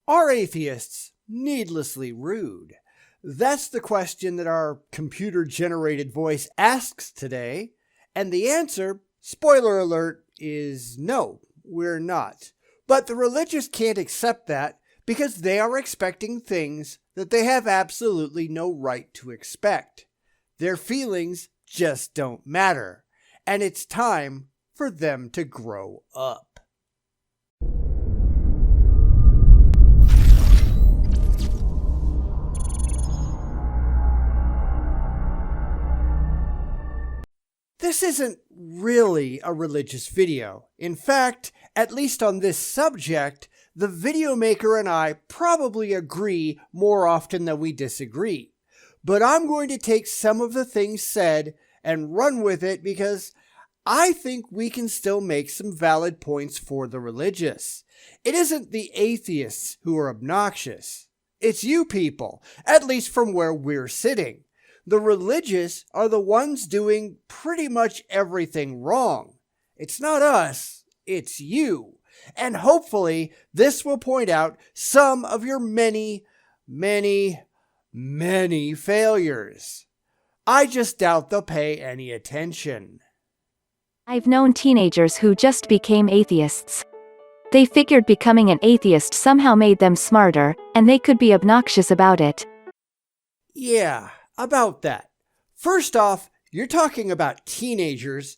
Are atheists needlessly rude? That's the question that our computer-generated voice asks today, and the answer, spoiler alert, is no, we're not. But the religious can't accept that because they are expecting things that they have absolutely no right to expect. Their feelings just don't matter, and it's time for them to grow up. This isn't really a religious video. In fact, at least on this subject, the video maker and I probably agree more often than we disagree. But I'm going to take some of the things said and run with it because I think we can still make some valid points for the religious. It isn't the atheists who are obnoxious. It's you people, at least from where we're sitting. The religious are the ones doing pretty much everything wrong. It's not us, it's you. And hopefully this will point out some of your many failures. I just doubt they'll pay any attention. I've known teenagers who just became atheists. They figured becoming an atheist somehow made them smarter, and they could be obnoxious about it. Yeah, about that. First off, you're talking about teenagers,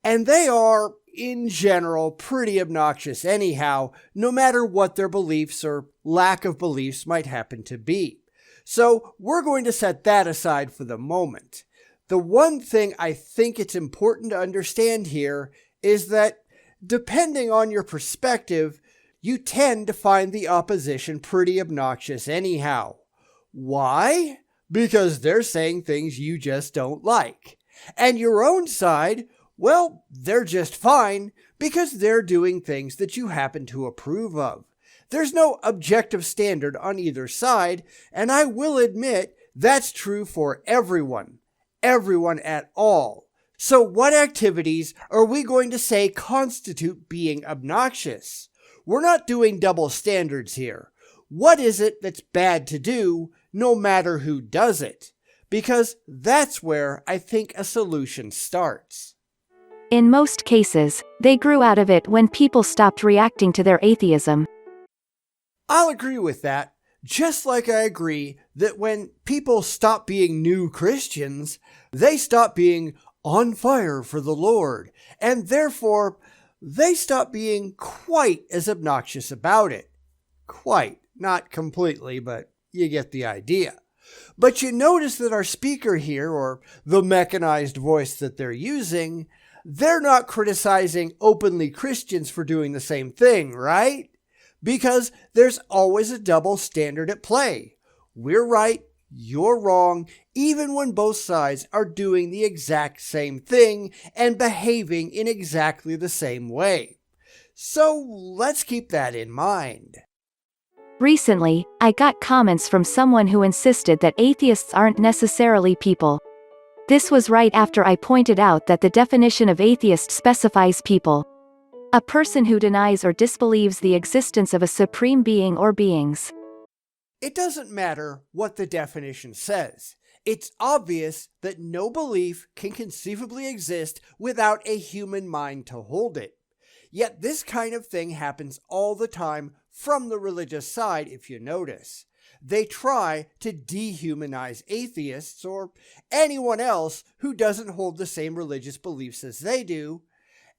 and they are, in general, pretty obnoxious anyhow, no matter what their beliefs or lack of beliefs might happen to be. So we're going to set that aside for the moment. The one thing I think it's important to understand here is that, depending on your perspective, you tend to find the opposition pretty obnoxious anyhow. Why? Because they're saying things you just don't like. And your own side, well, they're just fine because they're doing things that you happen to approve of. There's no objective standard on either side, and I will admit that's true for everyone at all. So what activities are we going to say constitute being obnoxious? We're not doing double standards here. What is it that's bad to do, no matter who does it? Because that's where I think a solution starts. In most cases, they grew out of it when people stopped reacting to their atheism. I'll agree with that, just like I agree that when people stop being new Christians, they stop being on fire for the Lord, and therefore they stop being quite as obnoxious about it. Quite. Not completely, but you get the idea. But you notice that our speaker here, or the mechanized voice that they're using, they're not criticizing openly Christians for doing the same thing, right? Because there's always a double standard at play. We're right, you're wrong, even when both sides are doing the exact same thing and behaving in exactly the same way. So let's keep that in mind. Recently, I got comments from someone who insisted that atheists aren't necessarily people. This was right after I pointed out that the definition of atheist specifies people. A person who denies or disbelieves the existence of a supreme being or beings. It doesn't matter what the definition says. It's obvious that no belief can conceivably exist without a human mind to hold it. Yet this kind of thing happens all the time from the religious side, if you notice. They try to dehumanize atheists or anyone else who doesn't hold the same religious beliefs as they do,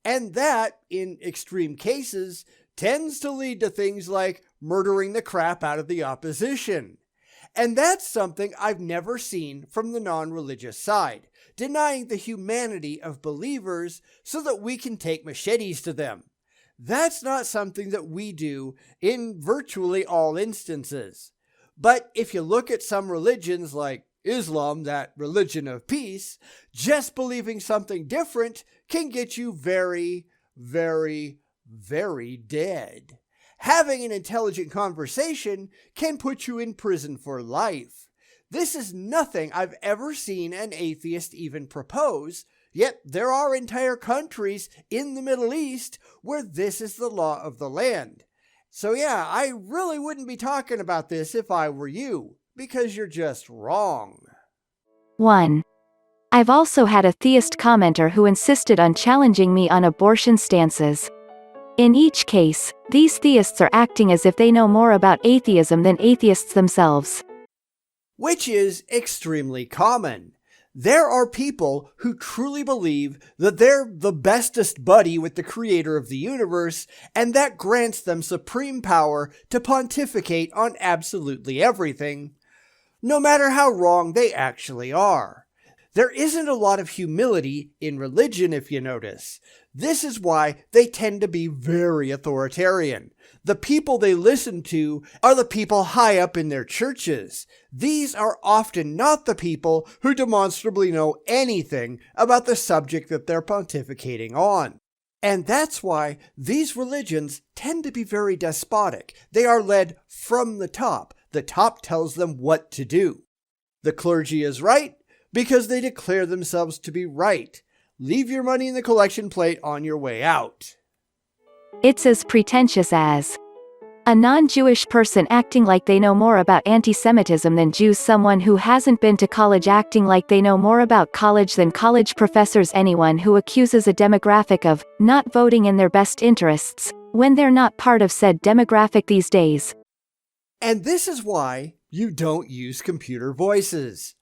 and that, in extreme cases, tends to lead to things like murdering the crap out of the opposition. And that's something I've never seen from the non-religious side, denying the humanity of believers so that we can take machetes to them. That's not something that we do in virtually all instances. But if you look at some religions like Islam, that religion of peace, just believing something different can get you very, very, very dead. Having an intelligent conversation can put you in prison for life. This is nothing I've ever seen an atheist even propose, yet there are entire countries in the Middle East where this is the law of the land. So yeah, I really wouldn't be talking about this if I were you, because you're just wrong. 1. I've also had a theist commenter who insisted on challenging me on abortion stances. In each case, these theists are acting as if they know more about atheism than atheists themselves. Which is extremely common. There are people who truly believe that they're the bestest buddy with the creator of the universe, and that grants them supreme power to pontificate on absolutely everything, no matter how wrong they actually are. There isn't a lot of humility in religion, if you notice. This is why they tend to be very authoritarian. The people they listen to are the people high up in their churches. These are often not the people who demonstrably know anything about the subject that they're pontificating on. And that's why these religions tend to be very despotic. They are led from the top. The top tells them what to do. The clergy is right because they declare themselves to be right. Leave your money in the collection plate on your way out. It's as pretentious as a non-Jewish person acting like they know more about anti-Semitism than Jews, someone who hasn't been to college acting like they know more about college than college professors, anyone who accuses a demographic of not voting in their best interests, when they're not part of said demographic these days. And this is why you don't use computer voices.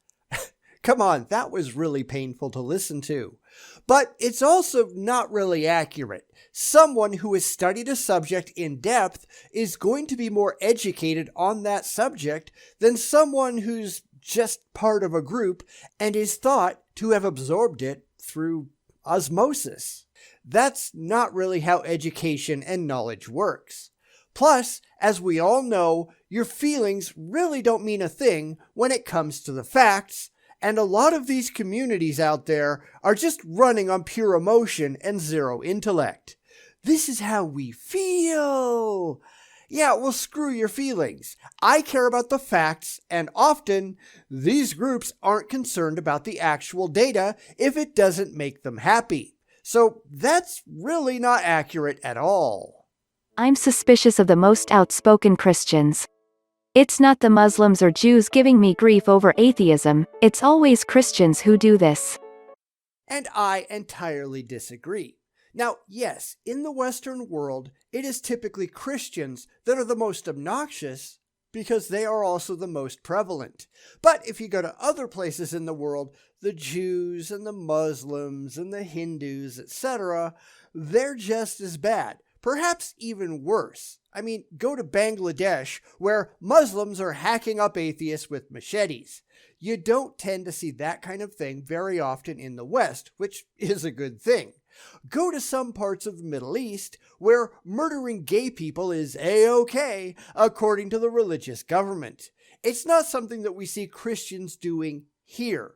Come on, that was really painful to listen to. But it's also not really accurate. Someone who has studied a subject in depth is going to be more educated on that subject than someone who's just part of a group and is thought to have absorbed it through osmosis. That's not really how education and knowledge works. Plus, as we all know, your feelings really don't mean a thing when it comes to the facts. And a lot of these communities out there are just running on pure emotion and zero intellect. This is how we feel. Yeah, well, screw your feelings. I care about the facts, and often these groups aren't concerned about the actual data if it doesn't make them happy. So that's really not accurate at all. I'm suspicious of the most outspoken Christians. It's not the Muslims or Jews giving me grief over atheism, it's always Christians who do this. And I entirely disagree. Now, yes, in the Western world, it is typically Christians that are the most obnoxious because they are also the most prevalent. But if you go to other places in the world, the Jews and the Muslims and the Hindus, etc., they're just as bad. Perhaps even worse. I mean, go to Bangladesh, where Muslims are hacking up atheists with machetes. You don't tend to see that kind of thing very often in the West, which is a good thing. Go to some parts of the Middle East, where murdering gay people is A-OK, according to the religious government. It's not something that we see Christians doing here.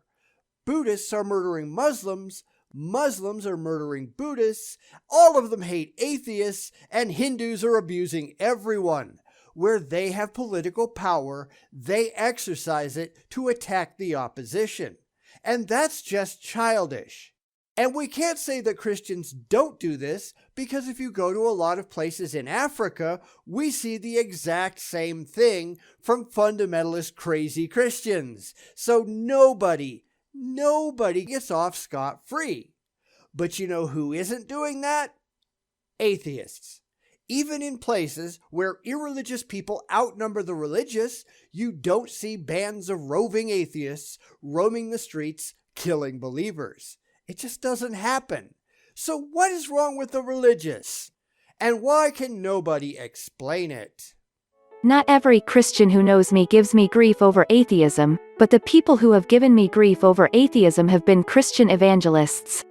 Buddhists are murdering Muslims, Muslims are murdering Buddhists, all of them hate atheists, and Hindus are abusing everyone. Where they have political power, they exercise it to attack the opposition. And that's just childish. And we can't say that Christians don't do this, because if you go to a lot of places in Africa, we see the exact same thing from fundamentalist crazy Christians. So nobody gets off scot-free. But you know who isn't doing that? Atheists. Even in places where irreligious people outnumber the religious, you don't see bands of roving atheists roaming the streets, killing believers. It just doesn't happen. So what is wrong with the religious? And why can nobody explain it? Not every Christian who knows me gives me grief over atheism, but the people who have given me grief over atheism have been Christian evangelists.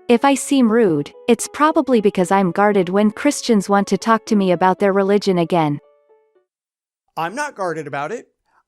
If I seem rude, it's probably because I'm guarded when Christians want to talk to me about their religion again. I'm not guarded about it.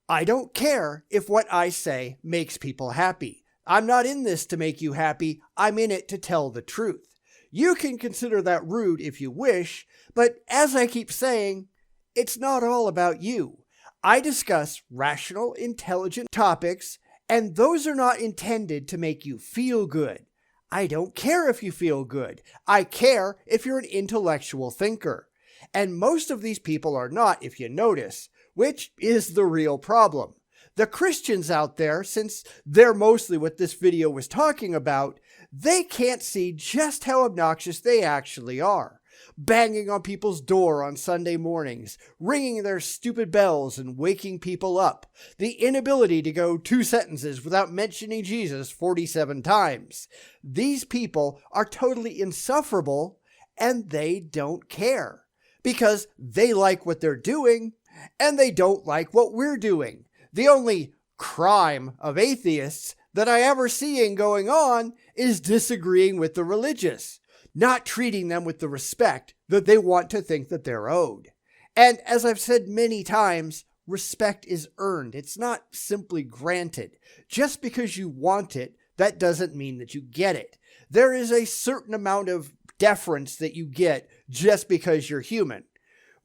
I don't care if what I say makes people happy. I'm not in this to make you happy. I'm in it to tell the truth. You can consider that rude if you wish, but as I keep saying, it's not all about you. I discuss rational, intelligent topics, and those are not intended to make you feel good. I don't care if you feel good. I care if you're an intellectual thinker. And most of these people are not, if you notice, which is the real problem. The Christians out there, since they're mostly what this video was talking about, they can't see just how obnoxious they actually are. Banging on people's door on Sunday mornings, ringing their stupid bells and waking people up, the inability to go 2 sentences without mentioning Jesus 47 times. These people are totally insufferable, and they don't care, because they like what they're doing, and they don't like what we're doing. The only crime of atheists that I ever see going on is disagreeing with the religious, not treating them with the respect that they want to think that they're owed. And as I've said many times, respect is earned. It's not simply granted. Just because you want it, that doesn't mean that you get it. There is a certain amount of deference that you get just because you're human.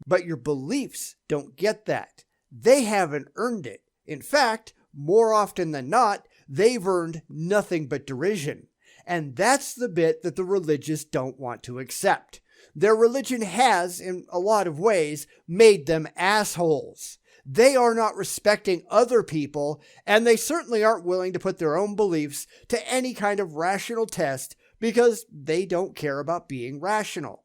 But your beliefs don't get that. They haven't earned it. In fact, more often than not, they've earned nothing but derision. And that's the bit that the religious don't want to accept. Their religion has, in a lot of ways, made them assholes. They are not respecting other people, and they certainly aren't willing to put their own beliefs to any kind of rational test because they don't care about being rational.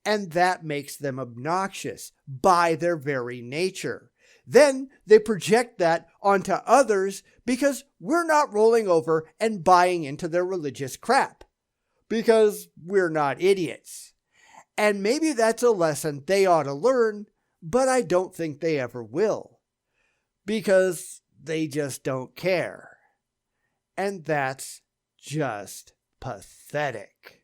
And that makes them obnoxious by their very nature. Then they project that onto others because we're not rolling over and buying into their religious crap. Because we're not idiots. And maybe that's a lesson they ought to learn, but I don't think they ever will. Because they just don't care. And that's just pathetic.